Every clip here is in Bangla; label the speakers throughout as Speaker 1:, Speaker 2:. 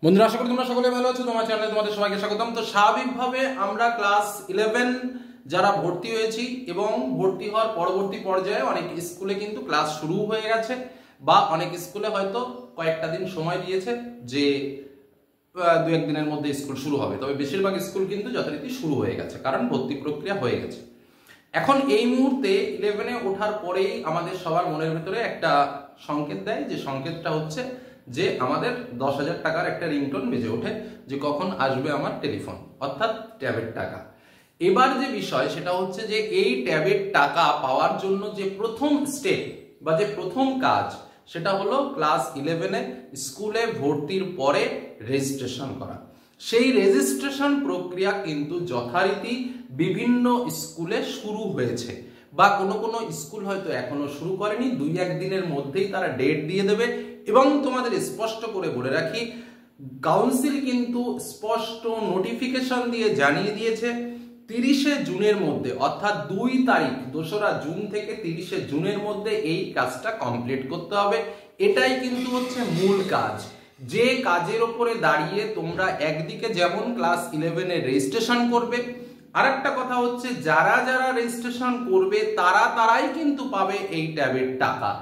Speaker 1: বন্ধুরা, আশা করি তোমরা সকলে ভালো আছো। তোমার চ্যানেলে তোমাদের সবাইকে স্বাগতম। তো স্বাভাবিকভাবে আমরা ক্লাস 11 যারা ভর্তি হয়েছি এবং ভর্তি হওয়ার পরবর্তী পর্যায়ে অনেক স্কুলে কিন্তু ক্লাস শুরু হয়ে গেছে, বা অনেক স্কুলে হয়তো কয়েকটা দিন সময় দিয়েছে যে দু একদিনের মধ্যে স্কুল শুরু হবে। তবে বেশিরভাগ স্কুল কিন্তু যথারীতি শুরু হয়ে গেছে, কারণ ভর্তি প্রক্রিয়া হয়ে গেছে। এখন এই মুহূর্তে 11-এ ওঠার পরেই আমাদের সবার মনের ভিতরে একটা সংকেত দেয়, যে সংকেতটা হচ্ছে যে আমাদের 10,000 টাকার একটা রিংটোন বেজে ওঠে, যে কখন আসবে আমার টেলিফোন, অর্থাৎ ট্যাবের টাকা। এবার যে বিষয় সেটা হচ্ছে যে এই ট্যাবের টাকা পাওয়ার জন্য যে প্রথম স্টেপ বা যে প্রথম কাজ, সেটা হলো ক্লাস 11-এ স্কুলে ভর্তির পরে রেজিস্ট্রেশন করা। সেই রেজিস্ট্রেশন প্রক্রিয়া কিন্তু যথারীতি বিভিন্ন স্কুলে শুরু হয়েছে, বা কোনো কোনো স্কুল হয়তো এখনো শুরু করেনি। 2-1 দিনের মধ্যেই তারা ডেট দিয়ে দেবে। এবং তোমাদের স্পষ্ট করে বলে রাখি, কাউন্সিল কিন্তু স্পষ্ট নোটিফিকেশন দিয়ে জানিয়ে দিয়েছে 30শে জুনের মধ্যে, অর্থাৎ 2 তারিখ 2রা জুন থেকে 30শে জুনের মধ্যে এই কাজটা কমপ্লিট করতে হবে। এটাই কিন্তু হচ্ছে মূল কাজ, যে কাজের ওপরে দাঁড়িয়ে তোমরা একদিকে যেমন ক্লাস 11-এ রেজিস্ট্রেশন করবে, আর একটা কথা হচ্ছে যারা যারা রেজিস্ট্রেশন করবে তারাই কিন্তু পাবে এই ট্যাবের টাকা।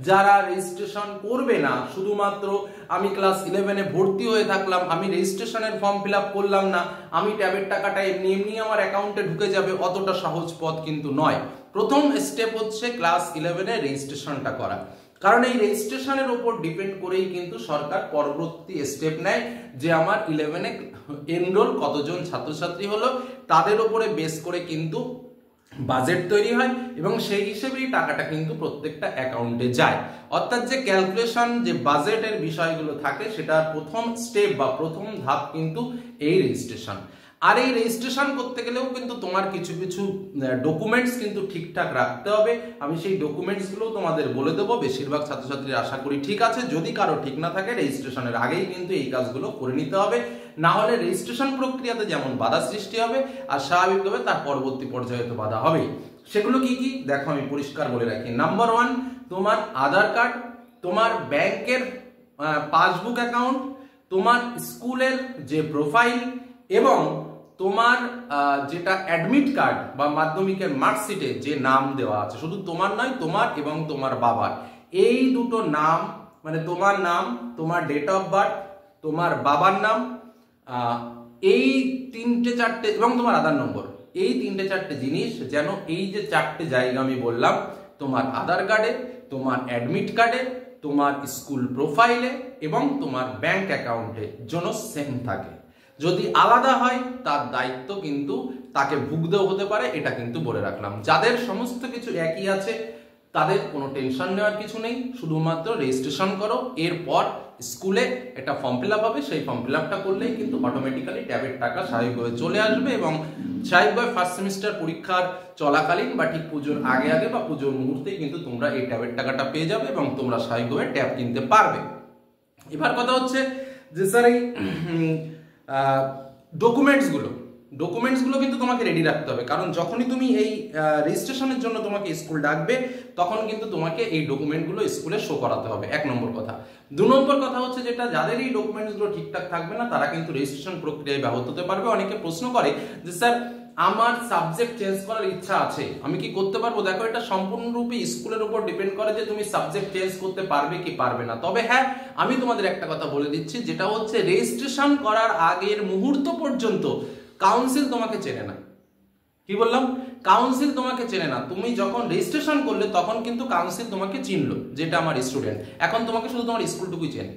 Speaker 1: যারা রেজিস্ট্রেশন করবে না, শুধুমাত্র আমি ক্লাস 11-এ ভর্তি হয়ে থাকলাম, আমি রেজিস্ট্রেশনের ফর্ম ফিল আপ করলাম না, আমি ট্যাবের টাকাটা এমনি এমনি আমার অ্যাকাউন্টে ঢুকে যাবে, অতটা সহজ পথ কিন্তু নয়। প্রথম স্টেপ হচ্ছে ক্লাস 11-এ রেজিস্ট্রেশনটা করা, কারণ এই রেজিস্ট্রেশনের উপর ডিপেন্ড করেই কিন্তু সরকার পরবর্তী স্টেপ নেয়, যে আমার 11-এ এনরোল কতজন ছাত্রছাত্রী হলো তাদের উপরে বেস করে কিন্তু বাজেট তৈরি হয়, এবং সেই হিসেবেই টাকাটা কিন্তু প্রত্যেকটা অ্যাকাউন্টে যায়। অর্থাৎ যে ক্যালকুলেশন, যে বাজেটের বিষয়গুলো থাকে, সেটার প্রথম স্টেপ বা প্রথম ধাপ কিন্তু এই রেজিস্ট্রেশন। আর এই রেজিস্ট্রেশন করতে গেলেও কিন্তু তোমার কিছু কিছু ডকুমেন্টস কিন্তু ঠিকঠাক রাখতে হবে। আমি সেই ডকুমেন্টসগুলো তোমাদের বলে দেবো। বেশিরভাগ ছাত্রছাত্রীরা আশা করি ঠিক আছে। যদি কারো ঠিক না থাকে, রেজিস্ট্রেশনের আগেই কিন্তু এই কাজগুলো করে নিতে হবে, না হলে রেজিস্ট্রেশন প্রক্রিয়াতে যেমন বাধা সৃষ্টি হবে, আর স্বাভাবিকভাবে তার পরবর্তী পর্যায়ে তো বাধা হবে। সেগুলো কি কি দেখো, আমি পরিষ্কার বলে রাখি। নাম্বার 1, তোমার আধার কার্ড, তোমার ব্যাংকের পাসবুক অ্যাকাউন্ট, তোমার স্কুলের যে প্রোফাইল, এবং তোমার যেটা অ্যাডমিট কার্ড বা মাধ্যমিকের মার্কশিটে যে নাম দেওয়া আছে, শুধু তোমার নয়, তোমার এবং তোমার বাবার, এই দুটো নাম, মানে তোমার নাম, তোমার ডেট অফ বার্থ, তোমার বাবার নাম, এই 3-4টে, এবং তোমার আধার নম্বর, এই 3-4টে জিনিস যেন এই যে 4টে জায়গা আমি বললাম, তোমার আধার কার্ডে, তোমার অ্যাডমিট কার্ডে, তোমার স্কুল প্রোফাইলে এবং তোমার ব্যাংক অ্যাকাউন্টে যেন সেম থাকে। যদি আলাদা হয় তার দায়িত্ব কিন্তু তাকে ভুগতেও হতে পারে, এটা কিন্তু বলে রাখলাম। যাদের সমস্ত কিছু একই আছে তাদের কোনো টেনশন নেওয়ার কিছু নেই, শুধুমাত্র রেজিস্ট্রেশন করো। এরপর স্কুলে একটা ফর্ম ফিল আপ হবে, সেই ফর্ম ফিল আপটা করলেই কিন্তু অটোমেটিক্যালি ট্যাবের টাকা স্বাভাবিকভাবে চলে আসবে, এবং স্বাভাবিকভাবে ফার্স্ট সেমিস্টার পরীক্ষার চলাকালীন বা ঠিক পুজোর আগে আগে বা পুজোর মুহূর্তেই কিন্তু তোমরা এই ট্যাবের টাকাটা পেয়ে যাবে, এবং তোমরা স্বাভাবিকভাবে ট্যাব কিনতে পারবে। এবার কথা হচ্ছে যে স্যার এই ডকুমেন্টসগুলো কিন্তু তোমাকে রেডি রাখতে হবে, কারণ যখনই তুমি এই রেজিস্ট্রেশনের জন্য তোমাকে স্কুল ডাকবে, তখন কিন্তু তোমাকে এই ডকুমেন্টগুলো স্কুলে শো করাতে হবে, 1 নম্বর কথা। 2 নম্বর কথা হচ্ছে যেটা, যাদের এই ডকুমেন্টসগুলো ঠিকঠাক থাকবে না, তারা কিন্তু রেজিস্ট্রেশন প্রক্রিয়ায় ব্যাহত হতে পারবে। অনেকে প্রশ্ন করে যে স্যার আমার সাবজেক্ট চেঞ্জ করার ইচ্ছা আছে, আমি কি করতে পারবো? দেখো, এটা সম্পূর্ণরূপে স্কুলের উপর ডিপেন্ড করে যে তুমি সাবজেক্ট চেঞ্জ করতে পারবে কি পারবে না। তবে হ্যাঁ, আমি তোমাদের একটা কথা বলে দিচ্ছি, যেটা হচ্ছে রেজিস্ট্রেশন করার আগের মুহূর্ত পর্যন্ত কাউন্সিল তোমাকে চেনে না। কি বললাম? কাউন্সিল তোমাকে চেনে না। তুমি যখন রেজিস্ট্রেশন করলে তখন কিন্তু কাউন্সিল তোমাকে চিনলো, যেটা আমার স্টুডেন্ট। এখন তোমাকে শুধু তোমার স্কুলটুকুই চেনে।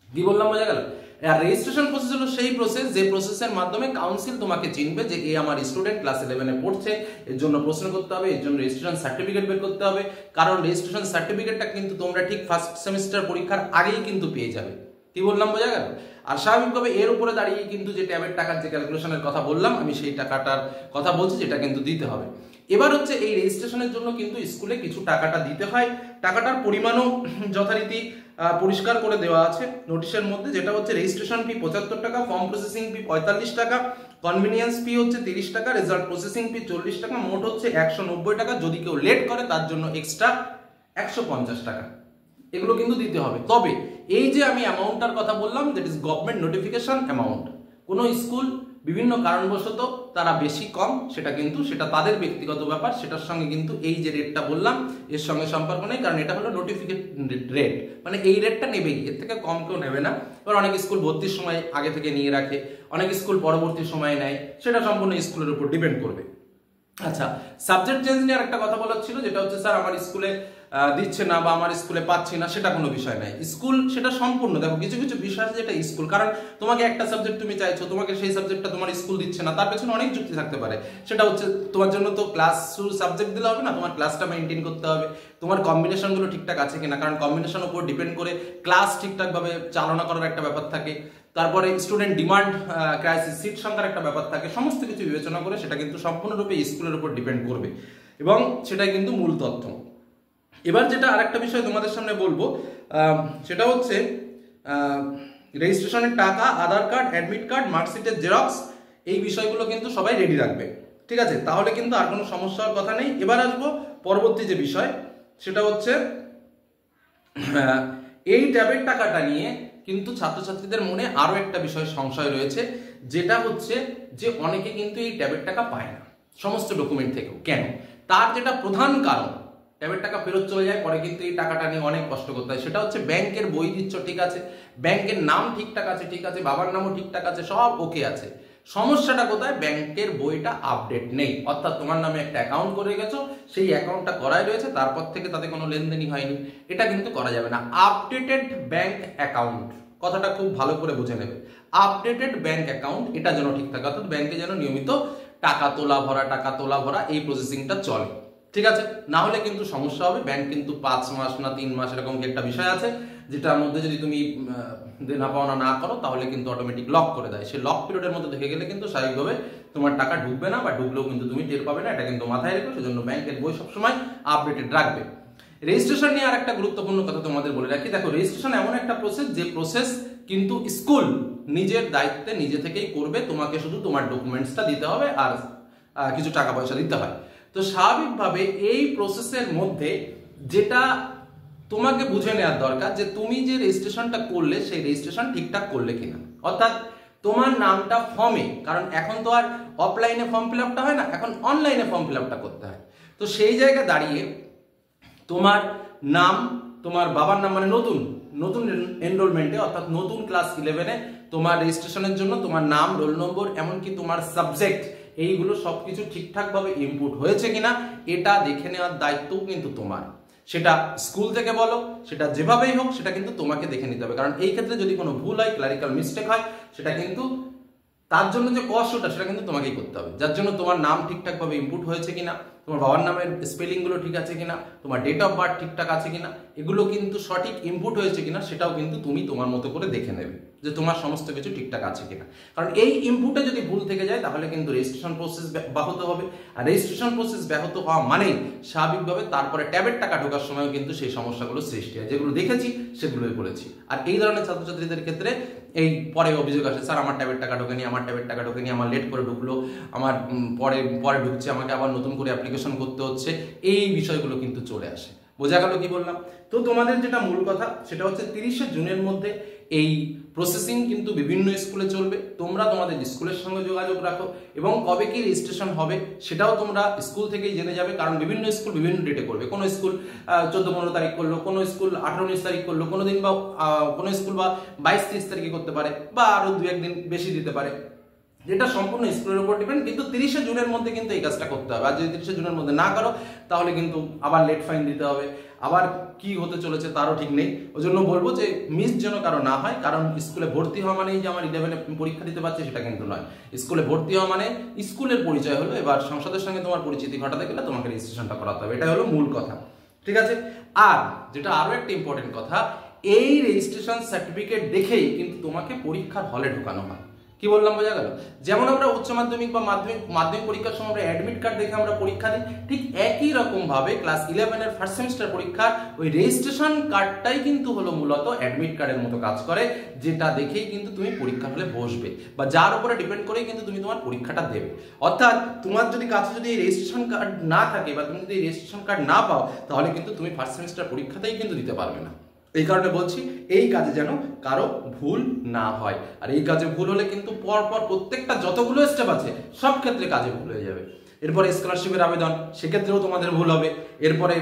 Speaker 1: কি বললাম, বোঝা গেল? আর রেজিস্ট্রেশন প্রসেস হলো সেই প্রসেস, যে প্রসেসের মাধ্যমে কাউন্সিল তোমাকে চিনবে যে এ আমার স্টুডেন্ট, ক্লাস 11-এ পড়ছে, এর জন্য প্রশ্ন করতে হবে, এর জন্য রেজিস্ট্রেশন সার্টিফিকেট বের করতে হবে। কারণ রেজিস্ট্রেশন সার্টিফিকেটটা কিন্তু তোমরা ঠিক ফার্স্ট সেমিস্টার পরীক্ষার আগেই কিন্তু পেয়ে যাবে। কি বললাম, বোঝা গেল? আর স্বাভাবিকভাবে এর উপরে দাঁড়িয়ে কিন্তু যে ট্যাবের টাকার যে ক্যালকুলেশনের কথা বললাম, আমি সেই টাকাটার কথা বলছি, যেটা কিন্তু দিতে হবে। এবার হচ্ছে এই রেজিস্ট্রেশনের জন্য কিন্তু স্কুলে কিছু টাকাটা দিতে হয়। টাকাটার পরিমাণও যথারীতি পরিষ্কার করে দেওয়া আছে নোটিশের মধ্যে, যেটা হচ্ছে রেজিস্ট্রেশন ফি 75 টাকা, ফর্ম প্রসেসিং ফি 45 টাকা, কনভিনিয়েন্স ফি হচ্ছে 30 টাকা, রেজাল্ট প্রসেসিং ফি 40 টাকা, মোট হচ্ছে 190 টাকা। যদি কেউ লেট করে তার জন্য এক্সট্রা 150 টাকা। এগুলো কিন্তু দিতে হবে। তবে এই যে আমি অ্যামাউন্টটার কথা বললাম, that is government notification amount. কোনো স্কুল বিভিন্ন কারণবশত তারা বেশি কম, সেটা তাদের ব্যক্তিগত ব্যাপার, সেটার সঙ্গে কিন্তু এই যে রেটটা বললাম এর সঙ্গে সম্পর্ক নেই, কারণ এটা হলো নোটিফিকেশন রেট, মানে এই রেটটা নেবেই, এর থেকে কম কেউ নেবে না। এবার অনেক স্কুল ভর্তির সময় আগে থেকে নিয়ে রাখে, অনেক স্কুল পরবর্তী সময় নেয়, সেটা সম্পূর্ণ স্কুলের উপর ডিপেন্ড করবে। আচ্ছা, সাবজেক্ট চেঞ্জ নিয়ে একটা কথা বলার ছিল, যেটা হচ্ছে স্যার আমার স্কুলে দিচ্ছে না বা আমার স্কুলে পাচ্ছি না, সেটা কোনো বিষয় নাই। স্কুল সেটা সম্পূর্ণ, দেখো কিছু কিছু বিষয় আছে যেটা স্কুল, কারণ তোমাকে একটা সাবজেক্ট তুমি চাইছো, তোমাকে সেই সাবজেক্টটা তোমার স্কুল দিচ্ছে না, তার পেছনে অনেক যুক্তি থাকতে পারে। সেটা হচ্ছে তোমার জন্য তো ক্লাস শুরু সাবজেক্ট দিলে হবে না, তোমার ক্লাসটা মেনটেন করতে হবে, তোমার কম্বিনেশনগুলো ঠিকঠাক আছে কিনা, কারণ কম্বিনেশন উপর ডিপেন্ড করে ক্লাস ঠিকঠাকভাবে চালনা করার একটা ব্যাপার থাকে। তারপরে স্টুডেন্ট ডিমান্ড ক্রাইসিস, সিট সংখ্যার একটা ব্যাপার থাকে, সমস্ত কিছু বিবেচনা করে সেটা কিন্তু সম্পূর্ণরূপে স্কুলের উপর ডিপেন্ড করবে, এবং সেটাই কিন্তু মূল তথ্য। এবার যেটা আরেকটা বিষয় তোমাদের সামনে বলবো, সেটা হচ্ছে রেজিস্ট্রেশনের টাকা, আধার কার্ড, অ্যাডমিট কার্ড, মার্কশিটের জেরক্স, এই বিষয়গুলো কিন্তু সবাই রেডি রাখবে, ঠিক আছে? তাহলে কিন্তু আর কোনো সমস্যার কথা নেই। এবার আসবো পরবর্তী যে বিষয়, সেটা হচ্ছে এই ট্যাবের টাকাটা নিয়ে কিন্তু ছাত্রছাত্রীদের মনে আরো একটা বিষয় সংশয় রয়েছে, যেটা হচ্ছে যে অনেকে কিন্তু এই ট্যাবের টাকা পায় না সমস্ত ডকুমেন্ট থেকেও। কেন? তার যেটা প্রধান কারণ, ট্যাবের টাকা ফেরত চলে যায়, পরে কিন্তু এই টাকাটা নিয়ে অনেক কষ্ট করতে হয়। সেটা হচ্ছে ব্যাংকের বই দিচ্ছ, ঠিক আছে, ব্যাংকের নাম ঠিকঠাক আছে, ঠিক আছে, বাবার নামও ঠিকঠাক আছে, সব ওকে আছে, সমস্যাটা কোথায়? ব্যাংকের বইটা আপডেট নেই, অর্থাৎ তোমার নামে একটা অ্যাকাউন্ট করে গেছো, সেই অ্যাকাউন্টটা করাই রয়েছে, তারপর থেকে তাতে কোনো লেনদেনই হয়নি, এটা কিন্তু করা যাবে না। আপডেটেড ব্যাংক অ্যাকাউন্ট, কথাটা খুব ভালো করে বুঝে নেবে, আপডেটেড ব্যাংক অ্যাকাউন্ট, এটা যেন ঠিক থাকে, অর্থাৎ ব্যাংকে যেন নিয়মিত টাকা তোলা ভরা এই প্রসেসিংটা চলে, ঠিক আছে? না হলে কিন্তু সমস্যা হবে। ব্যাংক কিন্তু 5 মাস না 3 মাস এরকম কি একটা বিষয় আছে, যেটার মধ্যে যদি তুমি দেনা পাওনা না করো তাহলে কিন্তু অটোমেটিক লক করে দেয়। সেই লক পিরিয়ডের মধ্যে দেখে গেলে কিন্তু স্বাভাবিকভাবে তোমার টাকা ঢুকবে না, বা ঢুকলেও কিন্তু তুমি টের পাবে না, এটা কিন্তু মাথায় রেখো। সেজন্য ব্যাংকের বই সবসময় আপডেটেড রাখবে। রেজিস্ট্রেশন নিয়ে আর একটা গুরুত্বপূর্ণ কথা তোমাদের বলে রাখি, দেখো রেজিস্ট্রেশন এমন একটা প্রসেস, যে প্রসেস কিন্তু স্কুল নিজের দায়িত্বে নিজে থেকেই করবে, তোমাকে শুধু তোমার ডকুমেন্টসটা দিতে হবে আর কিছু টাকা পয়সা দিতে হয়। তো স্বাভাবিকভাবে এই প্রসেসের মধ্যে যেটা তোমাকে বুঝে নেওয়ার দরকার, যে তুমি যে রেজিস্ট্রেশনটা করলে সেই রেজিস্ট্রেশন ঠিকঠাক করলে কিনা, অর্থাৎ তোমার নামটা ফর্মে, কারণ এখন তো আর অফলাইনে ফর্ম ফিল আপটা হয় না, এখন অনলাইনে ফর্ম ফিল আপটা করতে হয়। তো সেই জায়গায় দাঁড়িয়ে তোমার নাম, তোমার বাবার নাম, মানে নতুন এনরোলমেন্টে, অর্থাৎ নতুন ক্লাস 11-এ তোমার রেজিস্ট্রেশনের জন্য তোমার নাম, রোল নম্বর, এমনকি তোমার সাবজেক্ট, এইগুলো সবকিছু ঠিকঠাকভাবে ইনপুট হয়েছে কিনা এটা দেখে নেওয়ার দায়িত্বও কিন্তু তোমার। সেটা স্কুল থেকে বলো, সেটা যেভাবেই হোক, সেটা কিন্তু তোমাকে দেখে নিতে হবে, কারণ এই ক্ষেত্রে যদি কোনো ভুল হয়, ক্লারিক্যাল মিস্টেক হয়, সেটা কিন্তু তার জন্য যে কষ্টটা সেটা কিন্তু তোমাকেই করতে হবে। যার জন্য তোমার নাম ঠিকঠাকভাবে ইনপুট হয়েছে কিনা, তোমার বাবার নামের স্পেলিংগুলো ঠিক আছে কিনা, তোমার ডেট অফ বার্থ ঠিকঠাক আছে কিনা, এগুলো কিন্তু সঠিক ইনপুট হয়েছে কিনা, সেটাও কিন্তু তুমি তোমার মতো করে দেখে নেবে যে তোমার সমস্ত কিছু ঠিকঠাক আছে কিনা। কারণ এই ইনপুটে যদি ভুল থেকে যায় তাহলে কিন্তু রেজিস্ট্রেশন প্রসেস ব্যাহত হবে, আর রেজিস্ট্রেশন প্রসেস ব্যাহত হওয়া মানেই স্বাভাবিকভাবে তারপরে ট্যাবের টাকা ঢোকার সময়ও কিন্তু সেই সমস্যাগুলো সৃষ্টি হয়, যেগুলো দেখেছি সেগুলোই বলেছি। আর এই ধরনের ছাত্রছাত্রীদের ক্ষেত্রে এই পরে অভিযোগ আসে, স্যার আমার ট্যাবের টাকা ঢোকেনি, আমার লেট করে ঢুকলো, আমার পরে ঢুকছে, আমাকে আবার নতুন করে অ্যাপ্লিকেশন করতে হচ্ছে, এই বিষয়গুলো কিন্তু চলে আসে। বোঝা গেল কি বললাম? তো তোমাদের যেটা মূল কথা সেটা হচ্ছে 30শে জুনের মধ্যে এই প্রসেসিং কিন্তু বিভিন্ন স্কুলে চলবে। তোমরা তোমাদের স্কুলের সঙ্গে যোগাযোগ রাখো, এবং কবে কি রেজিস্ট্রেশন হবে সেটাও তোমরা স্কুল থেকেই জেনে যাবে, কারণ বিভিন্ন স্কুল বিভিন্ন ডেটে করবে। কোনো স্কুল 14-15 তারিখ করলো, কোনো স্কুল 18-19 তারিখ করলো, কোনো দিন বা কোনো স্কুল বা 22-23 তারিখে করতে পারে, বা আরো 2-1 দিন বেশি দিতে পারে, যেটা সম্পূর্ণ স্কুলের উপর ডিপেন্ড। কিন্তু 30শে জুনের মধ্যে কিন্তু এই কাজটা করতে হবে, আর যদি 30শে জুনের মধ্যে না করো তাহলে কিন্তু আবার লেট ফাইন দিতে হবে, আবার কি হতে চলেছে তারও ঠিক নেই। ওই জন্য বলবো যে মিস যেন কারো না হয়, কারণ স্কুলে ভর্তি হওয়া মানেই যে আমার 11-এ পরীক্ষা দিতে পারছে সেটা কিন্তু নয়। স্কুলে ভর্তি হওয়া মানে স্কুলের পরিচয় হলো, এবার সংসদের সঙ্গে তোমার পরিচিতি ঘটাতে গেলে তোমাকে রেজিস্ট্রেশনটা করাতে হবে, এটা হলো মূল কথা, ঠিক আছে? আর যেটা আরো একটা ইম্পর্টেন্ট কথা, এই রেজিস্ট্রেশন সার্টিফিকেট দেখেই কিন্তু তোমাকে পরীক্ষার হলে ঢোকানো হয়। কি বললাম বোঝা গেল? যেমন আমরা উচ্চ মাধ্যমিক বা মাধ্যমিক পরীক্ষার সময় আমরা অ্যাডমিট কার্ড দেখে আমরা পরীক্ষা দিই, ঠিক একই রকম ভাবে ক্লাস 11-এর ফার্স্ট সেমিস্টার পরীক্ষার ওই রেজিস্ট্রেশন কার্ডটাই কিন্তু হলো মূলত অ্যাডমিট কার্ডের মতো কাজ করে, যেটা দেখেই কিন্তু তুমি পরীক্ষার হলে বসবে, বা যার উপরে ডিপেন্ড করেই কিন্তু তুমি তোমার পরীক্ষাটা দেবে। অর্থাৎ তোমার যদি কাছে যদি এই রেজিস্ট্রেশন কার্ড না থাকে, বা তুমি যদি এই রেজিস্ট্রেশন কার্ড না পাও, তাহলে কিন্তু তুমি ফার্স্ট সেমিস্টার পরীক্ষাতেই কিন্তু দিতে পারবে না। এই কারণে বলছি এই কাজে যেন কারো ভুল না হয়। আর এই কাজে ভুল হলে কিন্তু পরপর প্রত্যেকটা যতগুলো স্টেপ আছে সব ক্ষেত্রে কাজে ভুল হয়ে যাবে। এরপরে স্কলারশিপের আবেদন, সেক্ষেত্রেও তোমাদের ভুল হবে। এরপরে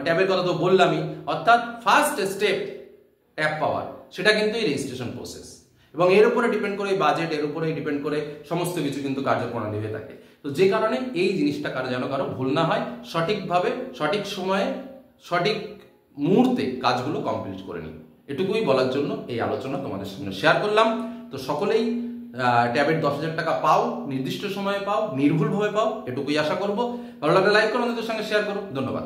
Speaker 1: ট্যাবের কথা তো বললামই, অর্থাৎ ফার্স্ট স্টেপ ট্যাব পাওয়ার, সেটা কিন্তু এই রেজিস্ট্রেশন প্রসেস, এবং এর উপরে ডিপেন্ড করে বাজেট, এর উপরেই ডিপেন্ড করে সমস্ত কিছু কিন্তু কার্যপ্রণালী হয়ে থাকে। তো যে কারণে এই জিনিসটা যেন কারো ভুল না হয়, সঠিকভাবে সঠিক সময়ে সঠিক মুহূর্তে কাজগুলো কমপ্লিট করে নিই, এটুকুই বলার জন্য এই আলোচনা তোমাদের সঙ্গে শেয়ার করলাম। তো সকলেই ট্যাবের 10,000 টাকা পাও, নির্দিষ্ট সময়ে পাও, নির্ভুলভাবে পাও, এটুকুই আশা করব। ভালো লাগলে লাইক করো, অন্যদের সঙ্গে শেয়ার করো। ধন্যবাদ।